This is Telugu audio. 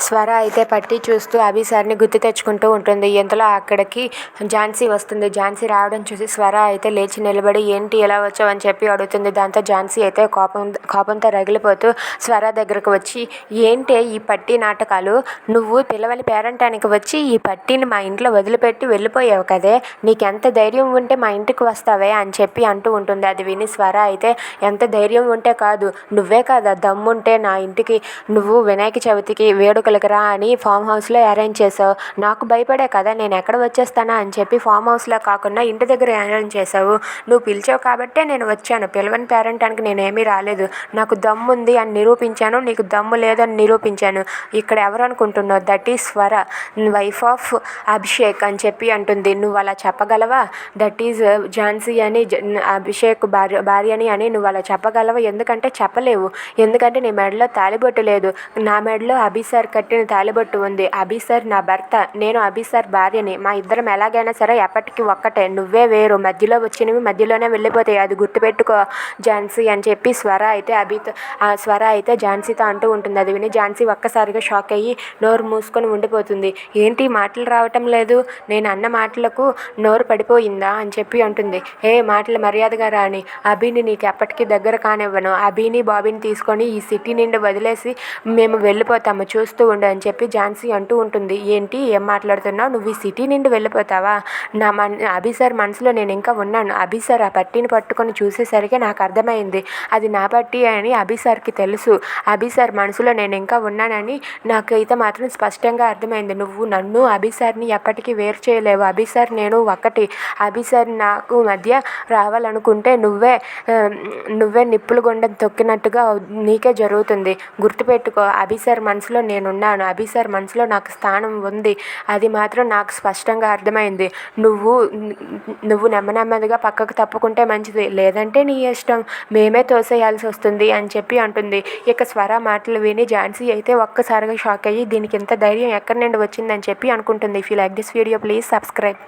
స్వర అయితే పట్టి చూస్తూ అభి సార్ని గుర్తు తెచ్చుకుంటూ ఉంటుంది. ఇంతలో అక్కడికి ఝాన్సీ వస్తుంది. ఝాన్సీ రావడం చూసి స్వర అయితే లేచి నిలబడి ఏంటి ఎలా వచ్చావు అని చెప్పి అడుగుతుంది. దాంతో ఝాన్సీ అయితే కోపంతో రగిలిపోతూ స్వర దగ్గరకు వచ్చి ఏంటే ఈ పట్టి నాటకాలు, నువ్వు పిల్లవలి పేరంటానికి వచ్చి ఈ పట్టిని మా ఇంట్లో వదిలిపెట్టి వెళ్ళిపోయావు కదే, నీకెంత ధైర్యం ఉంటే మా ఇంటికి వస్తావే అని చెప్పి అంటూ ఉంటుంది. అది విని స్వర అయితే ఎంత ధైర్యం ఉంటే కాదు, నువ్వే కదా దమ్ముంటే నా ఇంటికి నువ్వు వినాయక చవితికి వేడుకలకు రా అని ఫామ్ హౌస్లో అరేంజ్ చేసావు, నాకు భయపడే కదా నేను ఎక్కడ వచ్చేస్తానా అని చెప్పి ఫామ్ హౌస్లో కాకుండా ఇంటి దగ్గర అరేంజ్ చేసావు, నువ్వు పిలిచావు కాబట్టే నేను వచ్చాను, పిలవని పేరెంటానికి నేనేమీ రాలేదు, నాకు దమ్ము ఉంది అని నిరూపించాను, నీకు దమ్ము లేదని నిరూపించాను, ఇక్కడ ఎవరు అనుకుంటున్నావు, దట్ ఈజ్ స్వర, వైఫ్ ఆఫ్ అభిషేక్ అని చెప్పి అంటుంది. నువ్వు అలా చెప్పగలవా, దట్ ఈజ్ ఝాన్సీ అని అభిషేక్ భార్యని అని నువ్వు అలా చెప్పగలవా, ఎందుకంటే చెప్పలేవు, ఎందుకంటే నీ మెడలో తాలిబొట్టు లేదు, నా మెడలో అభి సార్ కట్టిన తాలిబొట్టు ఉంది, అభి సార్ నా భర్త, నేను అభి సార్ భార్యని, మా ఇద్దరం ఎలాగైనా సరే ఎప్పటికీ ఒక్కటే, నువ్వే వేరు, మధ్యలో వచ్చినవి మధ్యలోనే వెళ్ళిపోతాయి, అది గుర్తుపెట్టుకో ఝాన్సీ అని చెప్పి స్వర అయితే ఝాన్సీతో అంటూ ఉంటుంది. అది విని ఝాన్సీ ఒక్కసారిగా షాక్ అయ్యి నోరు మూసుకొని ఉండిపోతుంది. ఏంటి మాటలు రావటం లేదు, నేను అన్న మాటలకు నోరు పడిపోయిందా అని చెప్పి అంటుంది. మాటలు మర్యాదగా రాని, అభిని నీకు ఎప్పటికీ దగ్గర కానివ్వను, అభిని బాబీని తీసుకొని ఈ సిటీ నుండి వదిలేసి మేము వెళ్ళిపోతాము, చూస్తూ ఉండు అని చెప్పి ఝాన్సీ అంటూ ఉంటుంది. ఏంటి ఏం మాట్లాడుతున్నావు, నువ్వు ఈ సిటీ నుండి వెళ్ళిపోతావా, అభి సార్ మనసులో నేను ఇంకా ఉన్నాను, అభి సార్ ఆ పట్టీని పట్టుకొని చూసేసరికి నాకు అర్థమైంది అది నా పట్టీ అని అభి సార్కి తెలుసు, అభి సార్ మనసులో నేను ఇంకా ఉన్నానని నాకైతే మాత్రం స్పష్టంగా అర్థమైంది, నువ్వు నన్ను అభి సార్ని ఎప్పటికీ వేరు చేయలేవు, అభి సార్ నేను ఒకటి, అభి సార్ నాకు మధ్య రావాలనుకుంటే నువ్వే నిప్పులు గుండం తొక్కినట్టుగా నీకే జరుగుతుంది, గుర్తుపెట్టుకో, అభి సార్ మనసులో నేనున్నాను, అభి సార్ మనసులో నాకు స్థానం ఉంది, అది మాత్రం నాకు స్పష్టంగా అర్థమైంది, నువ్వు నెమ్మదిగా పక్కకు తప్పుకుంటే మంచిది, లేదంటే నీ ఇష్టం, మేమే తోసేయాల్సి వస్తుంది అని చెప్పి అంటుంది. ఇక స్వర మాటలు విని ఝాన్సీ అయితే ఒక్కసారిగా షాక్ అయ్యి దీనికి ఇంత ధైర్యం ఎక్కడి నుండి వచ్చిందని చెప్పి అనుకుంటుంది. If you like this video please subscribe.